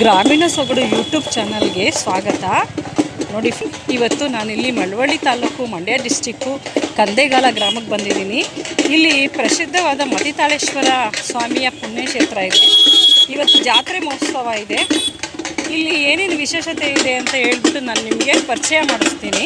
ಗ್ರಾಮೀಣ ಸೊಗಡು ಯೂಟ್ಯೂಬ್ ಚಾನಲ್ಗೆ ಸ್ವಾಗತ. ನೋಡಿ, ಇವತ್ತು ನಾನಿಲ್ಲಿ ಮಳವಳ್ಳಿ ತಾಲೂಕು, ಮಂಡ್ಯ ಡಿಸ್ಟಿಕ್ಕು, ಕಂದೆಗಾಲ ಗ್ರಾಮಕ್ಕೆ ಬಂದಿದ್ದೀನಿ. ಇಲ್ಲಿ ಪ್ರಸಿದ್ಧವಾದ ಮತಿತಾಳೇಶ್ವರ ಸ್ವಾಮಿಯ ಪುಣ್ಯಕ್ಷೇತ್ರ ಇದೆ. ಇವತ್ತು ಜಾತ್ರೆ ಮಹೋತ್ಸವ ಇದೆ. ಇಲ್ಲಿ ಏನೇನು ವಿಶೇಷತೆ ಇದೆ ಅಂತ ಹೇಳ್ಬಿಟ್ಟು ನಾನು ನಿಮಗೆ ಪರಿಚಯ ಮಾಡಿಸ್ತೀನಿ.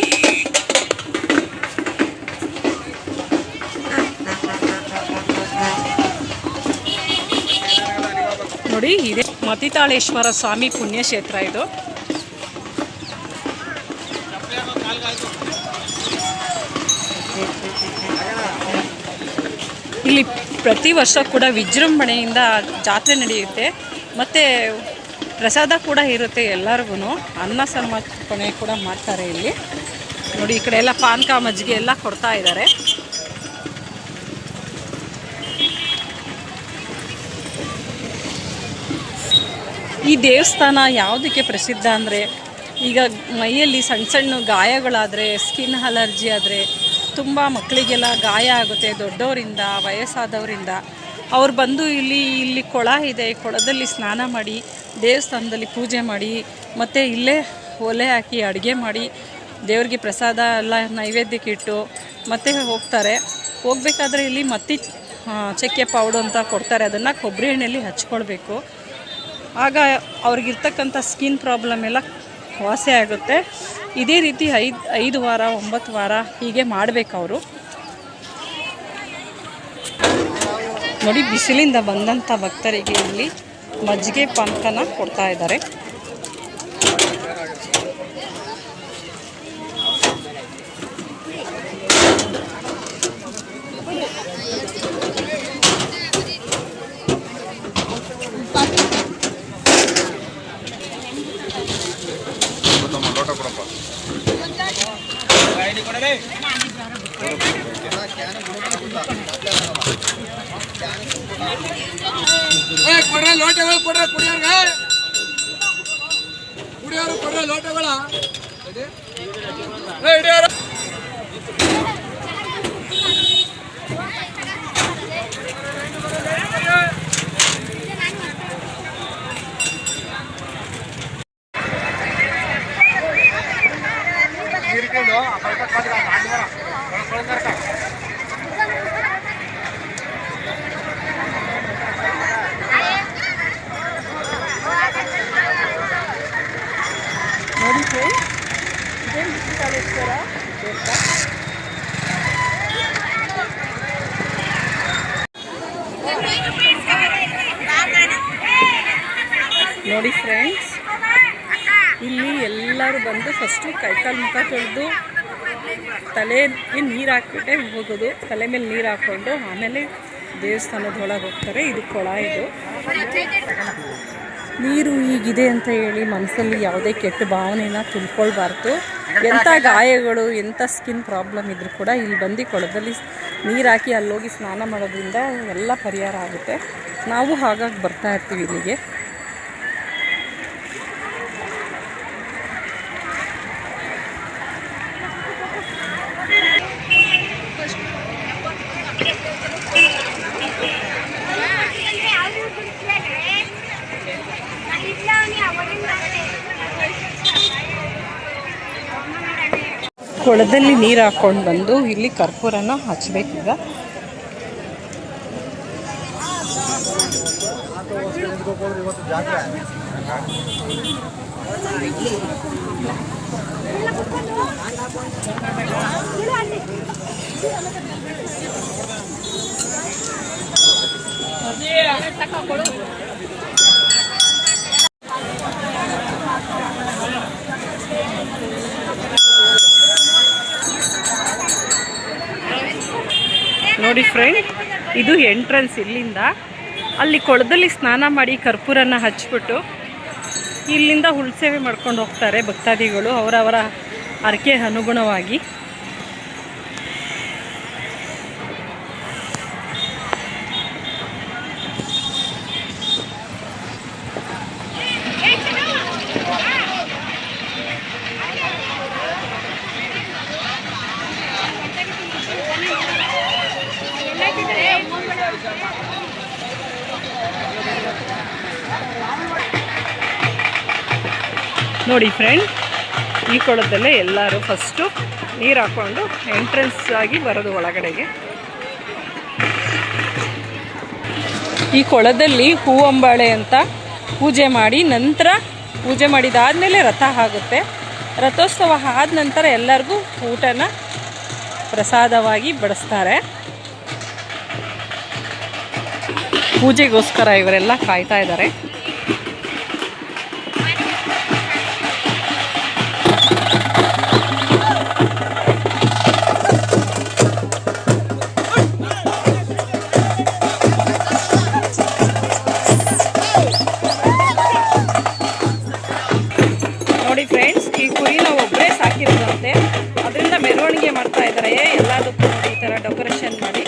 ನೋಡಿ, ಇದೆ ಮತಿತಾಳೇಶ್ವರ ಸ್ವಾಮಿ ಪುಣ್ಯಕ್ಷೇತ್ರ ಇದು. ಇಲ್ಲಿ ಪ್ರತಿ ವರ್ಷ ಕೂಡ ವಿಜೃಂಭಣೆಯಿಂದ ಜಾತ್ರೆ ನಡೆಯುತ್ತೆ. ಮತ್ತು ಪ್ರಸಾದ ಕೂಡ ಇರುತ್ತೆ. ಎಲ್ಲರಿಗೂ ಅನ್ನ ಸಮರ್ಪಣೆ ಕೂಡ ಮಾಡ್ತಾರೆ ಇಲ್ಲಿ. ನೋಡಿ, ಈ ಕಡೆ ಎಲ್ಲ ಪಾನಕ ಮಜ್ಜಿಗೆ ಎಲ್ಲ ಕೊಡ್ತಾ ಇದ್ದಾರೆ. ಈ ದೇವಸ್ಥಾನ ಯಾವುದಕ್ಕೆ ಪ್ರಸಿದ್ಧ ಅಂದರೆ, ಈಗ ಮೈಯಲ್ಲಿ ಸಣ್ಣ ಸಣ್ಣ ಗಾಯಗಳಾದರೆ, ಸ್ಕಿನ್ ಅಲರ್ಜಿ ಆದರೆ, ತುಂಬ ಮಕ್ಕಳಿಗೆಲ್ಲ ಗಾಯ ಆಗುತ್ತೆ, ದೊಡ್ಡವರಿಂದ ವಯಸ್ಸಾದವರಿಂದ ಅವ್ರು ಬಂದು ಇಲ್ಲಿ ಕೊಳ ಇದೆ, ಕೊಳದಲ್ಲಿ ಸ್ನಾನ ಮಾಡಿ, ದೇವಸ್ಥಾನದಲ್ಲಿ ಪೂಜೆ ಮಾಡಿ, ಮತ್ತು ಇಲ್ಲೇ ಒಲೆ ಹಾಕಿ ಅಡುಗೆ ಮಾಡಿ ದೇವ್ರಿಗೆ ಪ್ರಸಾದ ಎಲ್ಲ ನೈವೇದ್ಯಕ್ಕೆ ಇಟ್ಟು ಮತ್ತೆ ಹೋಗ್ತಾರೆ. ಹೋಗಬೇಕಾದ್ರೆ ಇಲ್ಲಿ ಮತ್ತಿ ಚಕ್ಕೆ ಪೌಡು ಅಂತ ಕೊಡ್ತಾರೆ. ಅದನ್ನು ಕೊಬ್ಬರಿ ಎಣ್ಣೆಯಲ್ಲಿ ಹಚ್ಕೊಳ್ಬೇಕು. ಆಗ ಅವ್ರಿಗಿರ್ತಕ್ಕಂಥ ಸ್ಕಿನ್ ಪ್ರಾಬ್ಲಮ್ ಎಲ್ಲ ವಾಸಿ ಆಗುತ್ತೆ. ಇದೇ ರೀತಿ 5 ವಾರ 9 ವಾರ ಹೀಗೆ ಮಾಡಬೇಕು ಅವರು. ನೋಡಿ, ಬಿಸಿಲಿಂದ ಬಂದಂಥ ಭಕ್ತರಿಗೆ ಇಲ್ಲಿ ಮಜ್ಜಿಗೆ ಪಾನಕನ ಕೊಡ್ತಾ ಇದ್ದಾರೆ. ಲೋಟಗಳು ಕೊಡ್ರ ಕುಡಿಯೋರು ಕೊಡ್ರ ಲೋಟಗಳ ನೋಡಿ ಫ್ರೆಂಡ್ಸ್, ಇಲ್ಲಿ ಎಲ್ಲರೂ ಬಂದು ಫಸ್ಟು ಕೈಕಾಲು ಮುಖ ತೊಳೆದು ತಲೆಗೆ ನೀರು ಹಾಕ್ಬಿಟ್ಟೆ ಹೋಗೋದು. ತಲೆ ಮೇಲೆ ನೀರು ಹಾಕ್ಕೊಂಡು ಆಮೇಲೆ ದೇವಸ್ಥಾನದೊಳಗೆ ಹೋಗ್ತಾರೆ. ಇದು ಕೊಳ. ಇದು ನೀರು ಹೀಗಿದೆ ಅಂತ ಹೇಳಿ ಮನಸ್ಸಲ್ಲಿ ಯಾವುದೇ ಕೆಟ್ಟ ಭಾವನೆನ ತುಂಬಿಕೊಳ್ಬಾರ್ದು. ಎಂಥ ಗಾಯಗಳು, ಎಂಥ ಸ್ಕಿನ್ ಪ್ರಾಬ್ಲಮ್ ಇದ್ರೂ ಕೂಡ ಇಲ್ಲಿ ಬಂದು ಕೊಳದಲ್ಲಿ ನೀರು ಹಾಕಿ ಅಲ್ಲೋಗಿ ಸ್ನಾನ ಮಾಡೋದ್ರಿಂದ ಎಲ್ಲ ಪರಿಹಾರ ಆಗುತ್ತೆ. ನಾವು ಹಾಗಾಗಿ ಬರ್ತಾ ಇರ್ತೀವಿ ಇಲ್ಲಿಗೆ. ಕೊಳದಲ್ಲಿ ನೀರು ಹಾಕ್ಕೊಂಡು ಬಂದು ಇಲ್ಲಿ ಕರ್ಪೂರನ ಹಚ್ಚಬೇಕೀಗ. ನೋಡಿ ಫ್ರೆಂಡ್, ಇದು ಎಂಟ್ರೆನ್ಸ್. ಇಲ್ಲಿಂದ ಅಲ್ಲಿ ಕೊಳದಲ್ಲಿ ಸ್ನಾನ ಮಾಡಿ ಕರ್ಪೂರನ ಹಚ್ಬಿಟ್ಟು ಇಲ್ಲಿಂದ ಹುಲ್ಸೇವೆ ಮಾಡ್ಕೊಂಡು ಹೋಗ್ತಾರೆ ಭಕ್ತಾದಿಗಳು ಅವರವರ ಹರಕೆ ಅನುಗುಣವಾಗಿ. ನೋಡಿ ಫ್ರೆಂಡ್, ಈ ಕೊಳದಲ್ಲೇ ಎಲ್ಲರೂ ಫಸ್ಟು ನೀರು ಹಾಕ್ಕೊಂಡು ಎಂಟ್ರೆನ್ಸ್ ಆಗಿ ಬರೋದು ಒಳಗಡೆಗೆ. ಈ ಕೊಳದಲ್ಲಿ ಹೂವಂಬಾಳೆ ಅಂತ ಪೂಜೆ ಮಾಡಿ, ನಂತರ ಪೂಜೆ ಮಾಡಿದಾದಮೇಲೆ ರಥ ಆಗುತ್ತೆ. ರಥೋತ್ಸವ ಆದ ನಂತರ ಎಲ್ಲರಿಗೂ ಊಟನ ಪ್ರಸಾದವಾಗಿ ಬಡಿಸ್ತಾರೆ. ಪೂಜೆಗೋಸ್ಕರ ಇವರೆಲ್ಲ ಕಾಯ್ತಾ ಇದ್ದಾರೆ. ನೋಡಿ ಫ್ರೆಂಡ್ಸ್, ಈ ಕುರಿನ ಒಬ್ಬರೇ ಸಾಕಿರೋದಂತೆ. ಅದರಿಂದ ಮೆರವಣಿಗೆ ಮಾಡ್ತಾ ಇದ್ದಾರೆ ಎಲ್ಲದಕ್ಕೂ ಈ ಥರ ಡೆಕೋರೇಷನ್ ಮಾಡಿ.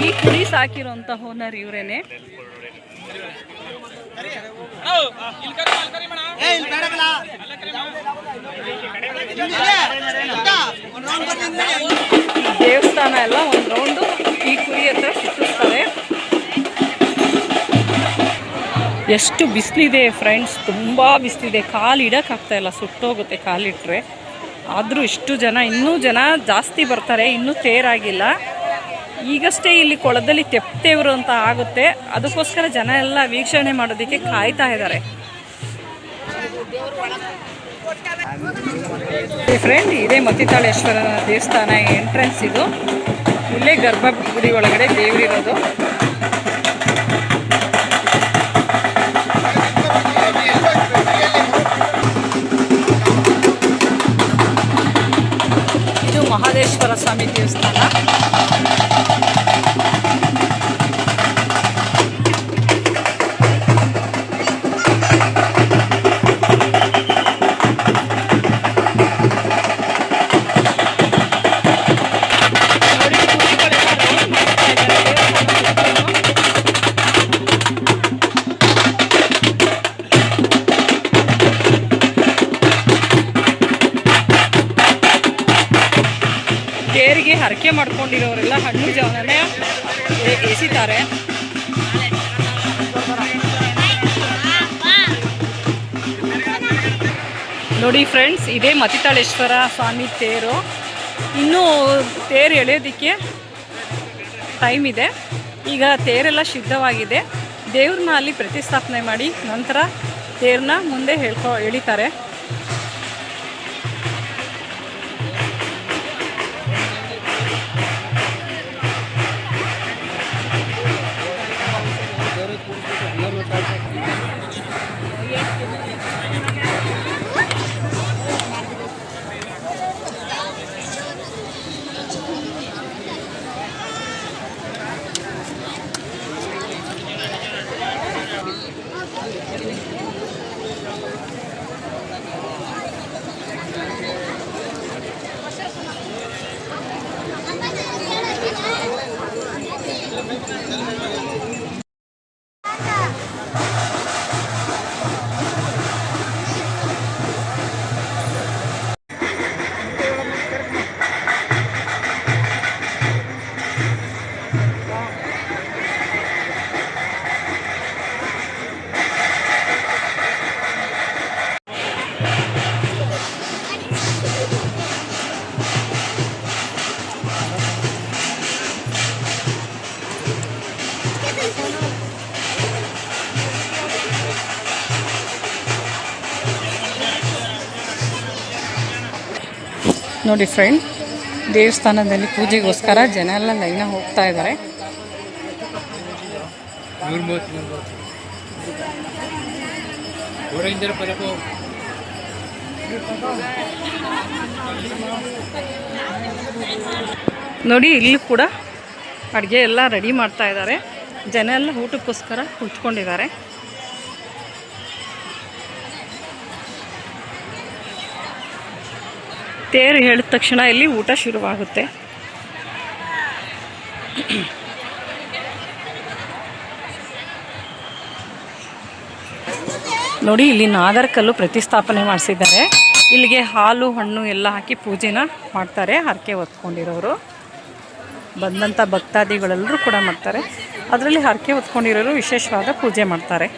ಈ ಕುರಿ ಸಾಕಿರೋಂಥ ಓನರ್ ಇವರೇನೆ. ದೇವಸ್ಥಾನ ಎಲ್ಲ ಒಂದು ರೌಂಡು ಈ ಕುರಿ ಹತ್ರ ಸುತ್ತಿಸ್ತಾರೆ. ಎಷ್ಟು ಬಿಸಿಲಿದೆ ಫ್ರೆಂಡ್ಸ್, ತುಂಬ ಬಿಸಿಲಿದೆ. ಕಾಲು ಇಡೋಕ್ಕಾಗ್ತಾ ಇಲ್ಲ, ಸುಟ್ಟೋಗುತ್ತೆ ಕಾಲಿಟ್ರೆ. ಆದರೂ ಇಷ್ಟು ಜನ, ಇನ್ನೂ ಜನ ಜಾಸ್ತಿ ಬರ್ತಾರೆ. ಇನ್ನೂ ತೇರಾಗಿಲ್ಲ. ಈಗಷ್ಟೇ ಇಲ್ಲಿ ಕೊಳದಲ್ಲಿ ತೆಪ್ತೇವರು ಅಂತ ಆಗುತ್ತೆ. ಅದಕ್ಕೋಸ್ಕರ ಜನ ಎಲ್ಲ ವೀಕ್ಷಣೆ ಮಾಡೋದಕ್ಕೆ ಕಾಯ್ತಾ ಇದ್ದಾರೆ. ಫ್ರೆಂಡ್, ಇದೇ ಮತ್ತಿತಾಳೇಶ್ವರ ದೇವಸ್ಥಾನ ಎಂಟ್ರೆನ್ಸ್ ಇದು. ಇಲ್ಲೇ ಗರ್ಭಗುಡಿ ಒಳಗಡೆ ದೇವರಿರೋದು. ಇದು ಮಹದೇಶ್ವರ ಸ್ವಾಮಿ ದೇವಸ್ಥಾನ. ತೇರಿಗೆ ಹರಕೆ ಮಾಡ್ಕೊಂಡಿರೋರೆಲ್ಲ ಹಣ್ಣು ಜವನೇ ಎಸಿತಾರೆ. ನೋಡಿ ಫ್ರೆಂಡ್ಸ್, ಇದೇ ಮತ್ತಿತಾಳೇಶ್ವರ ಸ್ವಾಮಿ ತೇರು. ಇನ್ನೂ ತೇರು ಎಳೆಯೋದಕ್ಕೆ ಟೈಮ್ ಇದೆ. ಈಗ ತೇರೆಲ್ಲ ಸಿದ್ಧವಾಗಿದೆ. ದೇವ್ರನ್ನ ಅಲ್ಲಿ ಪ್ರತಿಷ್ಠಾಪನೆ ಮಾಡಿ ನಂತರ ತೇರನ್ನ ಮುಂದೆ ಎಳಿತಾರೆ. ನೋಡಿ ಫ್ರೆಂಡ್, ದೇವಸ್ಥಾನದಲ್ಲಿ ಪೂಜೆಗೋಸ್ಕರ ಜನ ಎಲ್ಲ ಲೈನ ಹೋಗ್ತಾ ಇದ್ದಾರೆ. ನೋಡಿ, ಇಲ್ಲೂ ಕೂಡ ಅಡುಗೆ ಎಲ್ಲ ರೆಡಿ ಮಾಡ್ತಾ ಇದ್ದಾರೆ. ಜನ ಎಲ್ಲ ಊಟಕ್ಕೋಸ್ಕರ ಕುಳಿತುಕೊಂಡಿದ್ದಾರೆ. ತೇರು ಹೇಳಿದ ತಕ್ಷಣ ಇಲ್ಲಿ ಊಟ ಶುರುವಾಗುತ್ತೆ. ನೋಡಿ, ಇಲ್ಲಿ ನಾಗರಕಲ್ಲು ಪ್ರತಿಷ್ಠಾಪನೆ ಮಾಡಿಸಿದ್ದಾರೆ. ಇಲ್ಲಿಗೆ ಹಾಲು ಹಣ್ಣು ಎಲ್ಲ ಹಾಕಿ ಪೂಜೆನ ಮಾಡ್ತಾರೆ. ಹರಕೆ ಹೊತ್ಕೊಂಡಿರೋರು ಬಂದಂಥ ಭಕ್ತಾದಿಗಳೆಲ್ಲರೂ ಕೂಡ ಮಾಡ್ತಾರೆ. ಅದರಲ್ಲಿ ಹರಕೆ ಹೊತ್ಕೊಂಡಿರೋರು ವಿಶೇಷವಾದ ಪೂಜೆ ಮಾಡ್ತಾರೆ.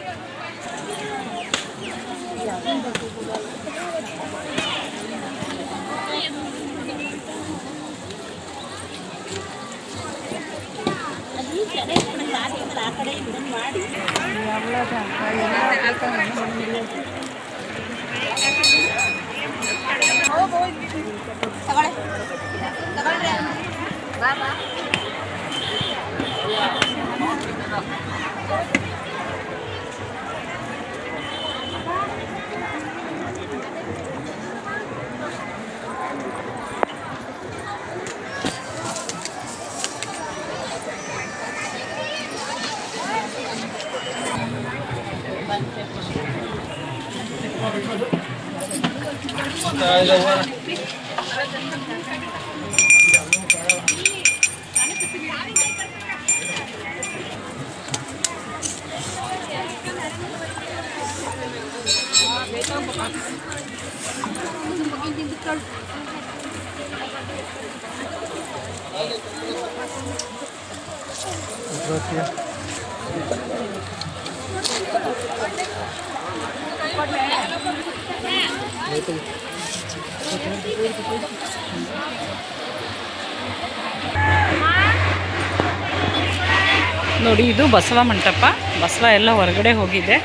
ನೋಡಿ, ಇದು ಬಸವ ಮಂಟಪ. ಬಸವ ಎಲ್ಲ ಹೊರಗಡೆ ಹೋಗಿದೆ.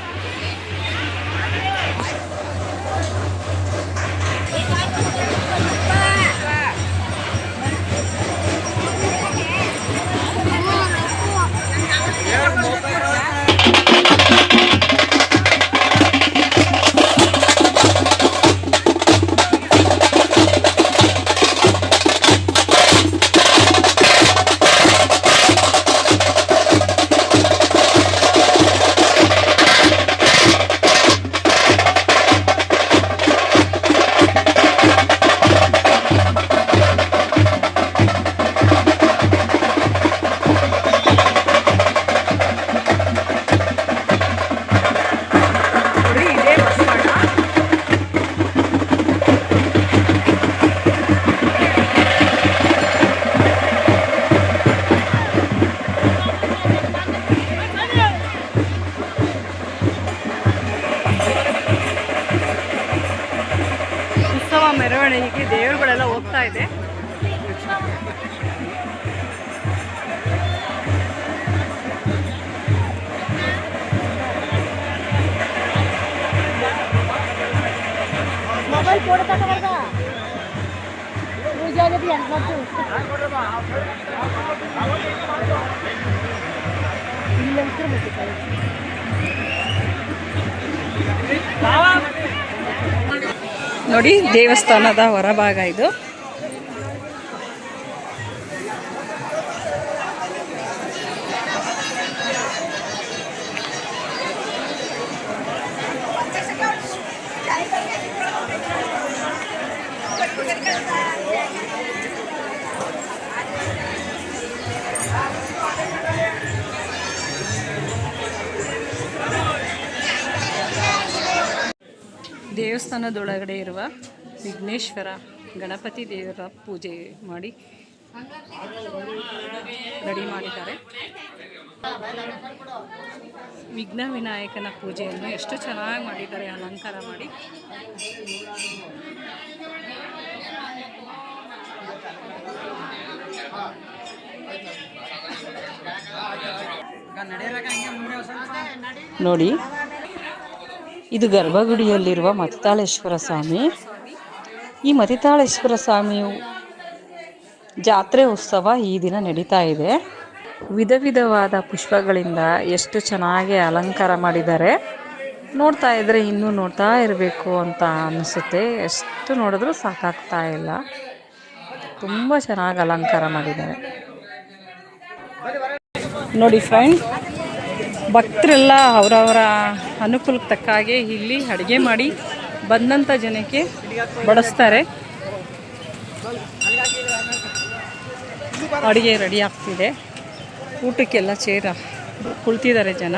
ಮೆರವಣಿಗೆಗೆ ದೇವರುಗಳೆಲ್ಲ ಹೋಗ್ತಾ ಇದೆ. ನೋಡಿ, ದೇವಸ್ಥಾನದ ಹೊರಭಾಗ ಇದು. ದೇವಸ್ಥಾನದೊಳಗಡೆ ಇರುವ ವಿಘ್ನೇಶ್ವರ ಗಣಪತಿ ದೇವರ ಪೂಜೆ ಮಾಡಿ ರೆಡಿ ಮಾಡಿದ್ದಾರೆ. ವಿಘ್ನ ವಿನಾಯಕನ ಪೂಜೆಯನ್ನು ಎಷ್ಟು ಚೆನ್ನಾಗಿ ಮಾಡಿದ್ದಾರೆ, ಅಲಂಕಾರ ಮಾಡಿ. ನೋಡಿ, ಇದು ಗರ್ಭಗುಡಿಯಲ್ಲಿರುವ ಮತಿತಾಳೇಶ್ವರ ಸ್ವಾಮಿ. ಈ ಮತಿತಾಳೇಶ್ವರ ಸ್ವಾಮಿಯು ಜಾತ್ರೆ ಉತ್ಸವ ಈ ದಿನ ನಡೀತಾ ಇದೆ. ವಿಧ ವಿಧವಾದ ಪುಷ್ಪಗಳಿಂದ ಎಷ್ಟು ಚೆನ್ನಾಗಿ ಅಲಂಕಾರ ಮಾಡಿದ್ದಾರೆ. ನೋಡ್ತಾ ಇದ್ರೆ ಇನ್ನೂ ನೋಡ್ತಾ ಇರಬೇಕು ಅಂತ ಅನಿಸುತ್ತೆ. ಎಷ್ಟು ನೋಡಿದ್ರೂ ಸಾಕಾಗ್ತಾ ಇಲ್ಲ. ತುಂಬ ಚೆನ್ನಾಗಿ ಅಲಂಕಾರ ಮಾಡಿದ್ದಾರೆ. ನೋಡಿ ಫ್ರೆಂಡ್, ಭಕ್ತರೆಲ್ಲ ಅವರವರ ಅನುಕೂಲಕ್ಕೆ ತಕ್ಕ ಹಾಗೆ ಇಲ್ಲಿ ಅಡುಗೆ ಮಾಡಿ ಬಂದಂಥ ಜನಕ್ಕೆ ಬಡಿಸ್ತಾರೆ. ಅಡುಗೆ ರೆಡಿ ಆಗ್ತಿದೆ. ಊಟಕ್ಕೆಲ್ಲ ಚೇರ ಕುಳಿತಿದ್ದಾರೆ ಜನ.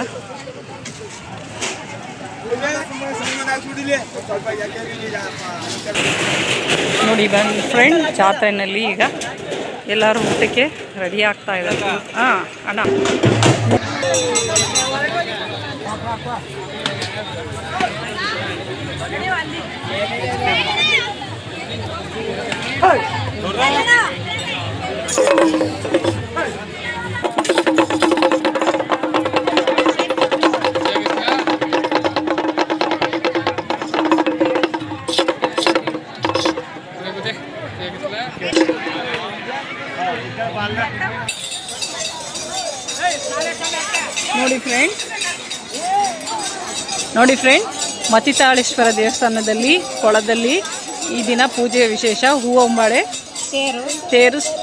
ನೋಡಿ ಬನ್ನಿ ಫ್ರೆಂಡ್, ಜಾತ್ರೆಯಲ್ಲಿ ಈಗ ಎಲ್ಲರೂ ಊಟಕ್ಕೆ ರೆಡಿ ಆಗ್ತಾ ಇದ್ದಾರೆ. ಹಾಂ ಅಣ್ಣ, ನೋಡಿ ಫ್ರೆಂಡ್, ಮತಿತಾಳೇಶ್ವರ ದೇವಸ್ಥಾನದಲ್ಲಿ ಕೊಳದಲ್ಲಿ ಈ ದಿನ ಪೂಜೆಯ ವಿಶೇಷ. ಹೂವಂಬಾಳೆ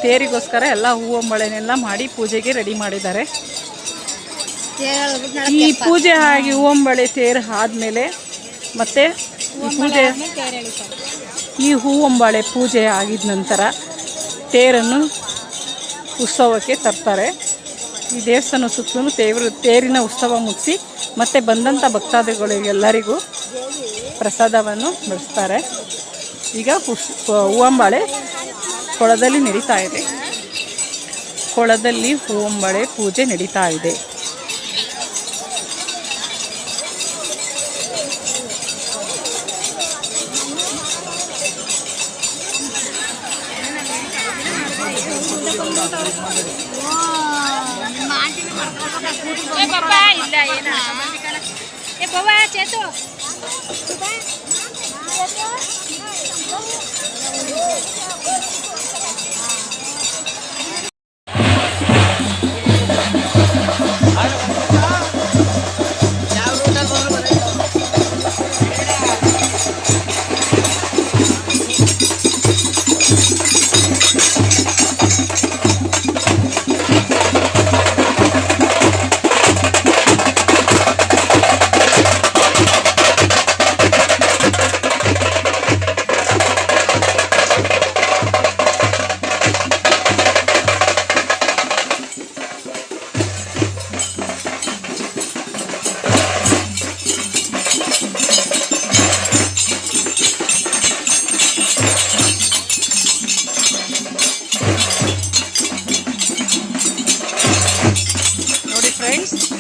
ತೇರಿಗೋಸ್ಕರ ಎಲ್ಲ ಹೂವಂಬಾಳೆನೆಲ್ಲ ಮಾಡಿ ಪೂಜೆಗೆ ರೆಡಿ ಮಾಡಿದ್ದಾರೆ. ಈ ಪೂಜೆ ಆಗಿ ಹೂವಂಬಾಳೆ ತೇರು ಆದಮೇಲೆ ಮತ್ತೆ ಈ ಹೂವಂಬಾಳೆ ಪೂಜೆ ಆಗಿದ ನಂತರ ತೇರನ್ನು ಉತ್ಸವಕ್ಕೆ ತರ್ತಾರೆ. ಈ ದೇವಸ್ಥಾನ ಸುತ್ತಲೂ ತೇರಿನ ಉತ್ಸವ ಮುಗಿಸಿ ಮತ್ತೆ ಬಂದಂಥ ಭಕ್ತಾದಿಗಳಿಗೆಲ್ಲರಿಗೂ ಪ್ರಸಾದವನ್ನು ಬಡಿಸ್ತಾರೆ. ಈಗ ಹೂವಂಬಾಳೆ ಕೊಳದಲ್ಲಿ ನಡೀತಾ ಇದೆ. ಕೊಳದಲ್ಲಿ ಹೂವಂಬಾಳೆ ಪೂಜೆ ನಡೀತಾ ಇದೆ.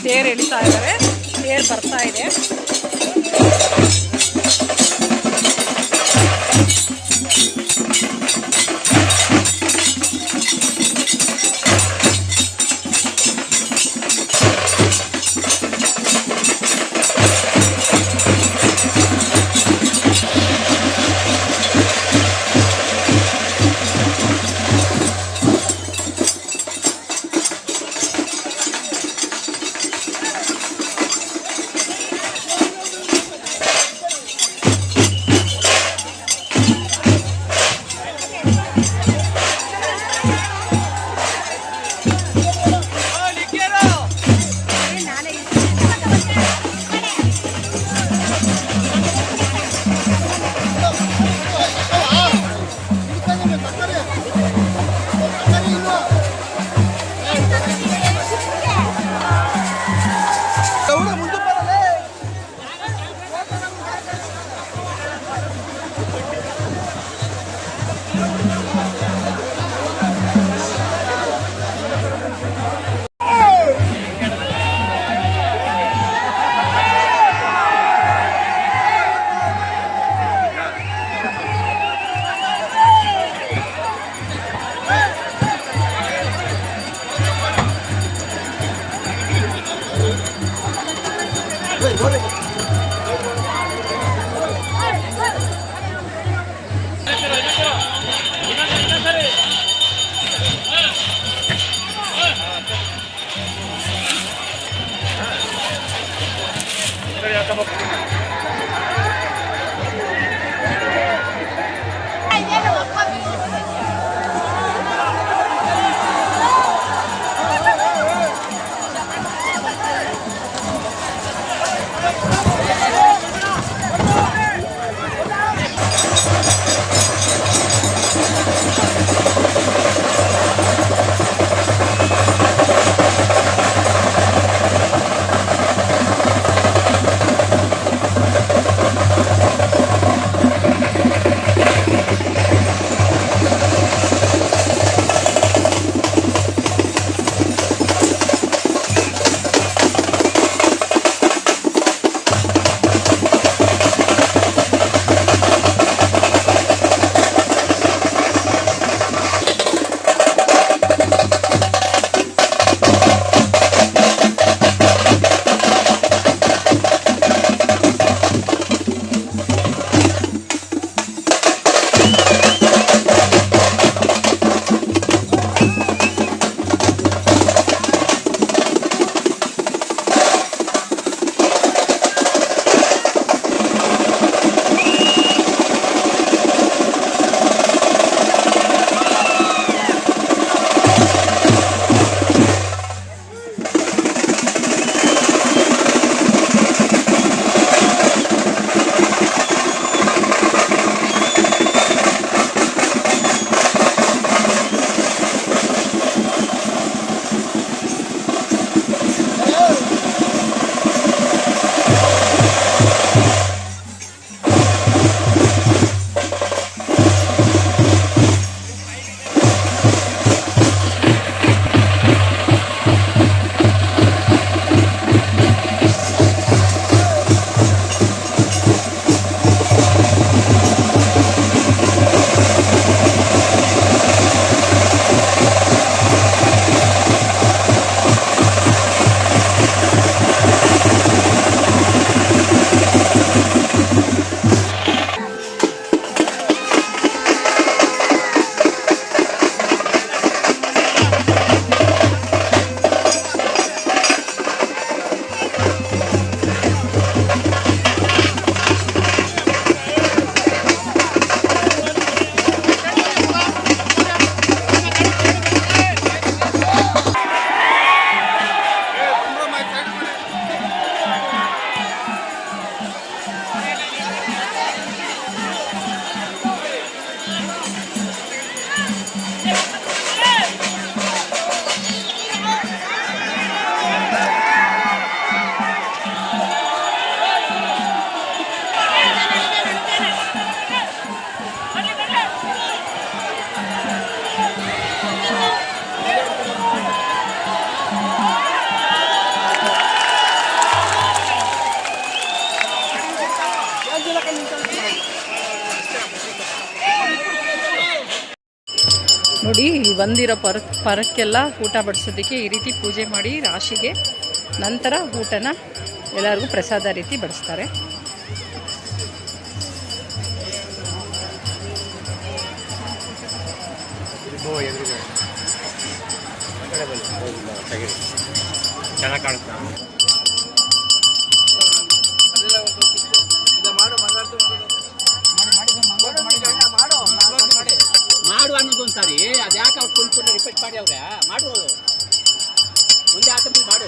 ತೇರು ಎಳಿತಾ ಇದ್ದಾರೆ, ತೇರು ಬರ್ತಾ ಇದೆ. ನೋಡಿ, ಬಂದಿರೋ ಪರಕ್ಕೆಲ್ಲ ಊಟ ಬಡಿಸೋದಕ್ಕೆ ಈ ರೀತಿ ಪೂಜೆ ಮಾಡಿ ರಾಶಿಗೆ ನಂತರ ಊಟನ ಎಲ್ಲರಿಗೂ ಪ್ರಸಾದ ರೀತಿ ಬಡಿಸ್ತಾರೆ. ಚೆನ್ನಾಗಿ ಕಾಣುತ್ತಾ ಮಾಡು ಅನ್ನೋದೊಂದು ಸಾರಿ ಅದ್ಯಾಕೆ ಅವ್ರು ಕುಂತ್ಕೊಂಡು ರಿಪೀಟ್ ಮಾಡಿ ಅವ್ರೆ ಮಾಡು ಒಂದೇ ಆತಂಬಿ ಮಾಡು.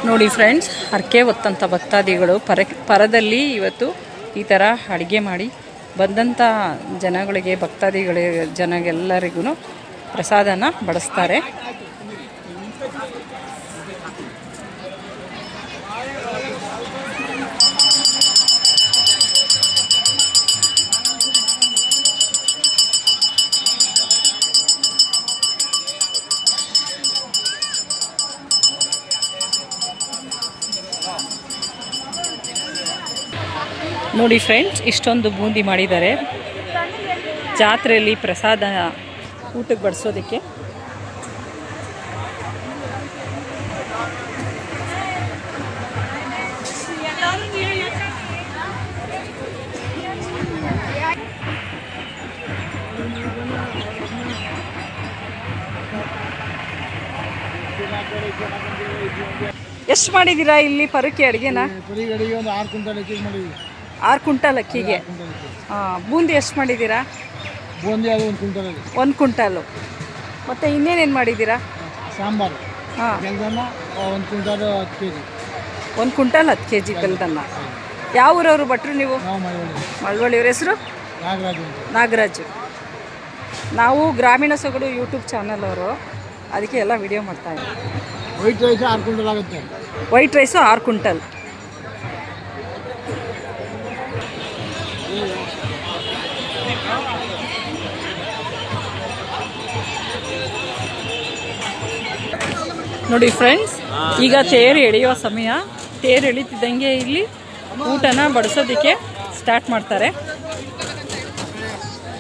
ನೋಡಿ ಫ್ರೆಂಡ್ಸ್, ಹರಕೆ ಹೊತ್ತಂಥ ಭಕ್ತಾದಿಗಳು ಪರದಲ್ಲಿ ಇವತ್ತು ಈ ಥರ ಅಡುಗೆ ಮಾಡಿ ಬಂದಂಥ ಜನಗಳಿಗೆ ಜನಗೆಲ್ಲರಿಗೂ ಪ್ರಸಾದನ ಬಡಿಸ್ತಾರೆ. ನೋಡಿ ಫ್ರೆಂಡ್ಸ್, ಇಷ್ಟೊಂದು ಬೂಂದಿ ಮಾಡಿದ್ದಾರೆ ಜಾತ್ರೆಯಲ್ಲಿ ಪ್ರಸಾದ ಊಟಕ್ಕೆ ಬಡಿಸೋದಕ್ಕೆ. ಎಷ್ಟು ಮಾಡಿದ್ದೀರಾ ಇಲ್ಲಿ ಪರಕ್ಕೆ ಅಡುಗೆನ? 6 ಕ್ವಿಂಟಲ್ ಅಕ್ಕಿಗೆ. ಬೂಂದಿ ಎಷ್ಟು ಮಾಡಿದ್ದೀರಾ? ಬೂಂದಿ ಅದು 1 ಕ್ವಿಂಟಲ್. 1 ಕ್ವಿಂಟಲು. ಮತ್ತು ಇನ್ನೇನೇನು ಮಾಡಿದ್ದೀರಾ? ಸಾಂಬಾರು. ಹಾಂ, ಬೆಲ್ದನ್ನ 1 ಕ್ವಿಂಟಲ್ 10 kg. 1 quintal 10 kg ಬೆಲ್ದನ್ನ. ಯಾವ ಊರವರು ಭಟ್ರು ನೀವು? ನಾವು ಮಳವಳ್ಳಿಯವ್ರ ಹೆಸರು? ನಾಗರಾಜು. ನಾವು ಗ್ರಾಮೀಣ ಸೊಗಡು ಯೂಟ್ಯೂಬ್ ಚಾನಲ್ ಅವರು, ಅದಕ್ಕೆ ಎಲ್ಲ ವಿಡಿಯೋ ಮಾಡ್ತಾಯಿದ್ದೀವಿ. ವೈಟ್ ರೈಸ್ 6 ಕ್ವಿಂಟಲ್ ಆಗುತ್ತೆ. White rice 6 quintal. ನೋಡಿ ಫ್ರೆಂಡ್ಸ್, ಈಗ ತೇರು ಎಳೆಯೋ ಸಮಯ. ತೇರು ಎಳಿತಿದ್ದಂಗೆ ಇಲ್ಲಿ ಊಟನ ಬಡಿಸೋದಕ್ಕೆ ಸ್ಟಾರ್ಟ್ ಮಾಡ್ತಾರೆ.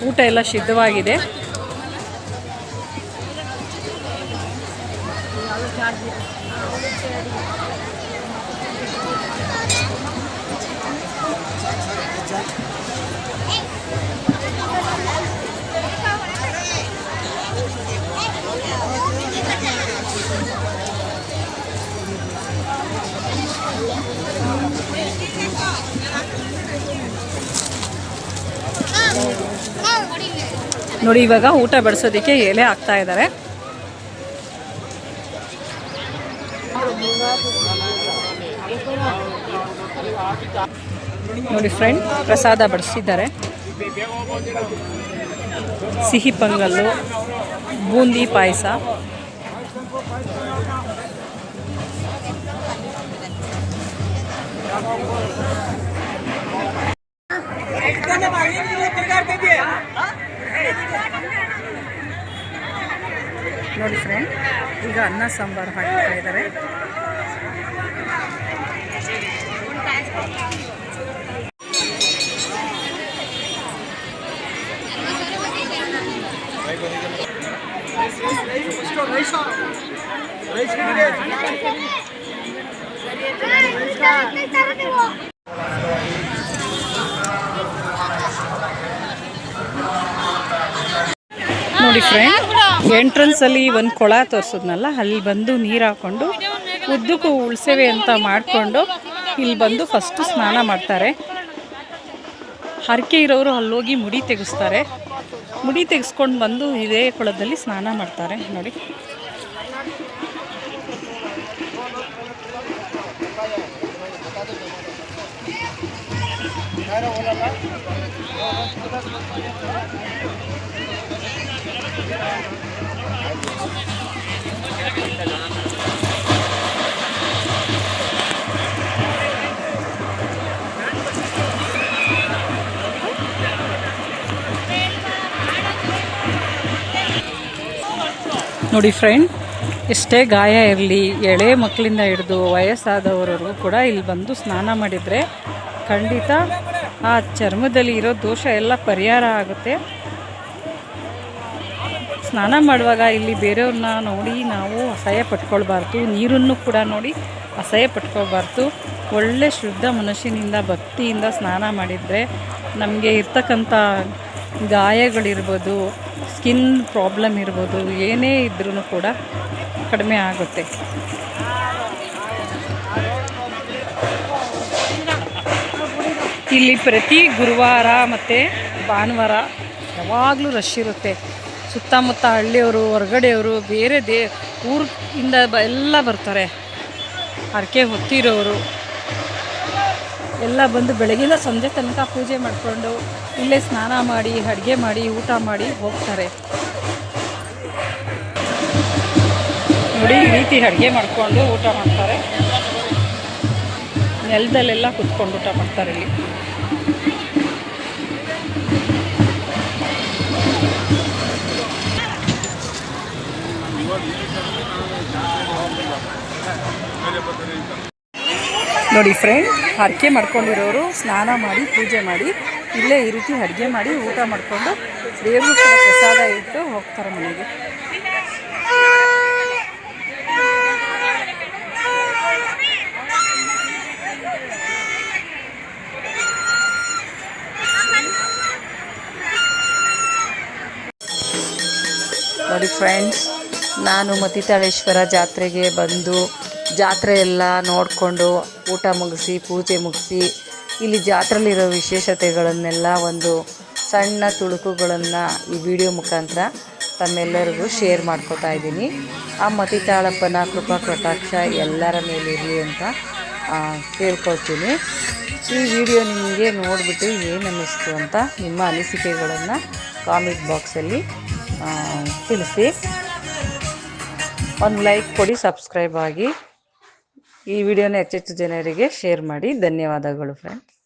ಊಟ ಎಲ್ಲ ಸಿದ್ಧವಾಗಿದೆ. ನೋಡಿ, ಇವಾಗ ಊಟ ಬಡಿಸೋದಕ್ಕೆ ಎಲೆ ಹಾಕ್ತಾ ಇದ್ದಾರೆ. ನೋಡಿ ಫ್ರೆಂಡ್, ಪ್ರಸಾದ ಬಡಿಸಿದ್ದಾರೆ. ಸಿಹಿ ಪೊಂಗಲ್ಲು, ಬೂಂದಿ ಪಾಯಸ, ನೋಡಿ ಫ್ರೆಂಡ್, ಈಗ ಅನ್ನ ಸಾಂಬಾರು ಹಾಕ್ತಾ ಇದ್ದಾರೆ. ನೋಡಿ ಫ್ರೆಂಡ್, ಎಂಟ್ರೆನ್ಸ್ ಅಲ್ಲಿ ಒಂದು ಕೊಳ ತೋರಿಸಿದ್ನಲ್ಲ, ಅಲ್ಲಿ ಬಂದು ನೀರು ಹಾಕೊಂಡು ಉದ್ದಕ್ಕೂ ಉಳ್ಸೇವೆ ಅಂತ ಮಾಡಿಕೊಂಡು ಇಲ್ಲಿ ಬಂದು ಫಸ್ಟು ಸ್ನಾನ ಮಾಡ್ತಾರೆ. ಹರಕೆ ಇರೋರು ಅಲ್ಲೋಗಿ ಮುಡಿ ತೆಗೆಸ್ತಾರೆ. ಮುಡಿ ತೆಗೆಸ್ಕೊಂಡು ಬಂದು ಇದೇ ಕೊಳದಲ್ಲಿ ಸ್ನಾನ ಮಾಡ್ತಾರೆ. ನೋಡಿ, ನೋಡಿ ಫ್ರೆಂಡ್, ಎಷ್ಟೇ ಗಾಯ ಇರಲಿ, ಎಳೆ ಮಕ್ಕಳಿಂದ ಹಿಡಿದು ವಯಸ್ಸಾದವರೆಗೂ ಕೂಡ ಇಲ್ಲಿ ಬಂದು ಸ್ನಾನ ಮಾಡಿದರೆ ಖಂಡಿತ ಆ ಚರ್ಮದಲ್ಲಿ ಇರೋ ದೋಷ ಎಲ್ಲ ಪರಿಹಾರ ಆಗುತ್ತೆ. ಸ್ನಾನ ಮಾಡುವಾಗ ಇಲ್ಲಿ ಬೇರೆಯವ್ರನ್ನ ನೋಡಿ ನಾವು ಅಸಹ್ಯ ಪಟ್ಕೊಳ್ಬಾರ್ದು, ನೀರನ್ನು ಕೂಡ ನೋಡಿ ಅಸಹ್ಯ ಪಟ್ಕೊಳ್ಬಾರ್ದು. ಒಳ್ಳೆ ಶುದ್ಧ ಮನಸ್ಸಿನಿಂದ ಭಕ್ತಿಯಿಂದ ಸ್ನಾನ ಮಾಡಿದರೆ ನಮಗೆ ಇರ್ತಕ್ಕಂಥ ಗಾಯಗಳಿರ್ಬೋದು, ಸ್ಕಿನ್ ಪ್ರಾಬ್ಲಮ್ ಇರ್ಬೋದು, ಏನೇ ಇದ್ರೂ ಕೂಡ ಕಡಿಮೆ ಆಗುತ್ತೆ. ಇಲ್ಲಿ ಪ್ರತಿ ಗುರುವಾರ ಮತ್ತು ಭಾನುವಾರ ಯಾವಾಗಲೂ ರಶ್ ಇರುತ್ತೆ. ಸುತ್ತಮುತ್ತ ಹಳ್ಳಿಯವರು, ಹೊರಗಡೆಯವರು, ಬೇರೆ ಊರಿಂದ ಎಲ್ಲ ಬರ್ತಾರೆ. ಹರಕೆ ಹೊತ್ತಿರೋರು ಎಲ್ಲ ಬಂದು ಬೆಳಗಿನ ಸಂಜೆ ತನಕ ಪೂಜೆ ಮಾಡಿಕೊಂಡು ಇಲ್ಲೇ ಸ್ನಾನ ಮಾಡಿ, ಅಡುಗೆ ಮಾಡಿ, ಊಟ ಮಾಡಿ ಹೋಗ್ತಾರೆ. ನೋಡಿ, ಈ ರೀತಿ ಅಡುಗೆ ಮಾಡಿಕೊಂಡು ಊಟ ಮಾಡ್ತಾರೆ. ನೆಲದಲ್ಲೆಲ್ಲ ಕುತ್ಕೊಂಡು ಊಟ ಮಾಡ್ತಾರೆ ಇಲ್ಲಿ. ನೋಡಿ ಫ್ರೆಂಡ್, ಹರಕೆ ಮಾಡ್ಕೊಂಡಿರೋರು ಸ್ನಾನ ಮಾಡಿ ಪೂಜೆ ಮಾಡಿ ಇಲ್ಲೇ ಈ ರೀತಿ ಅಡುಗೆ ಮಾಡಿ ಊಟ ಮಾಡಿಕೊಂಡು ದೇವ್ರಿಗೂ ಕೂಡ ಪ್ರಸಾದ ಇಟ್ಟು ಹೋಗ್ತಾರೆ ಮನೆಗೆ. ನೋಡಿ ಫ್ರೆಂಡ್ಸ್, ನಾನು ಮತಿತಾಳೇಶ್ವರ ಜಾತ್ರೆಗೆ ಬಂದು ಜಾತ್ರೆ ಎಲ್ಲ ನೋಡಿಕೊಂಡು ಊಟ ಮುಗಿಸಿ ಪೂಜೆ ಮುಗಿಸಿ ಇಲ್ಲಿ ಜಾತ್ರೆಯಲ್ಲಿರೋ ವಿಶೇಷತೆಗಳನ್ನೆಲ್ಲ ಒಂದು ಸಣ್ಣ ತುಣುಕುಗಳನ್ನು ಈ ವಿಡಿಯೋ ಮುಖಾಂತರ ತಮ್ಮೆಲ್ಲರಿಗೂ ಶೇರ್ ಮಾಡ್ಕೋತಾ ಇದ್ದೀನಿ. ಆ ಮತಿತಾಳಪ್ಪನ ಕೃಪಾ ಕಟಾಕ್ಷ ಎಲ್ಲರ ಮೇಲೆ ಇರಲಿ ಅಂತ ಕೇಳ್ಕೊಳ್ತೀನಿ. ಈ ವಿಡಿಯೋ ನಿಮಗೆ ನೋಡಿಬಿಟ್ಟು ಏನು ಅನ್ನಿಸ್ತು ಅಂತ ನಿಮ್ಮ ಅನಿಸಿಕೆಗಳನ್ನು ಕಾಮೆಂಟ್ ಬಾಕ್ಸಲ್ಲಿ ತಿಳಿಸಿ. ಒಂದು ಲೈಕ್ ಕೊಡಿ, ಸಬ್ಸ್ಕ್ರೈಬ್ ಆಗಿ, ಈ ವಿಡಿಯೋನ ಹೆಚ್ಚೆಚ್ಚು ಜನರಿಗೆ ಶೇರ್ ಮಾಡಿ. ಧನ್ಯವಾದಗಳು ಫ್ರೆಂಡ್ಸ್.